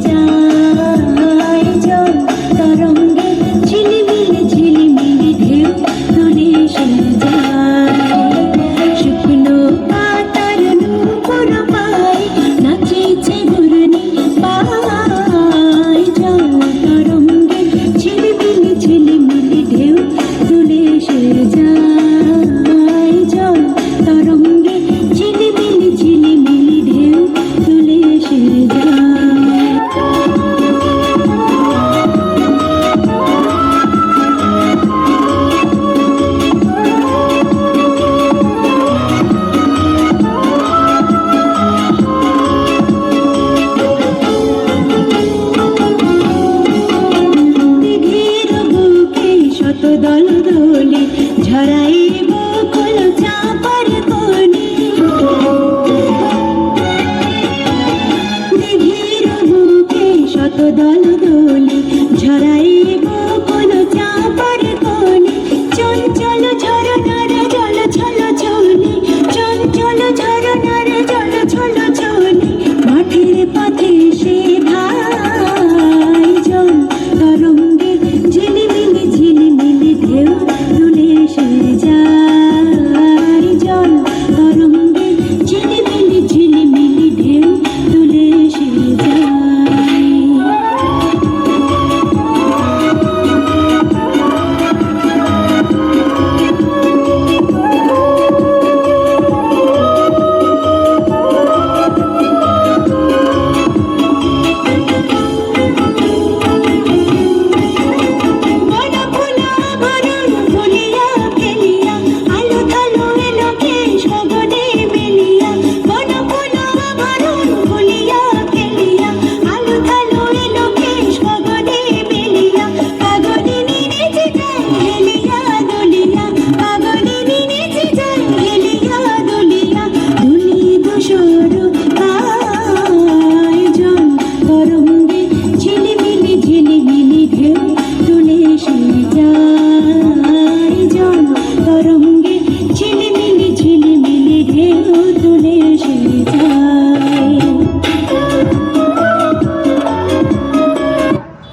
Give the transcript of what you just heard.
যায় জল তরঙ্গে ঝিলিমিলি ঝিলিমিলি ঢেউ তুলে এসে যায় শুকনো পাতার নূপুর পায় নাচেছে ঘূর্ণি পায় জল তরঙ্গে ঝিলিমিলি ঝিলিমিলি ঢেউ তুলে এসে যায় জল তরঙ্গে ঝিলিমিলি ঝিলিমিলি ঢেউ তুলে এসে যায় দল দোলে ঝরাই বকুল চাপার কোণে দিঘির বুকে শত দল দোলে ঝরাই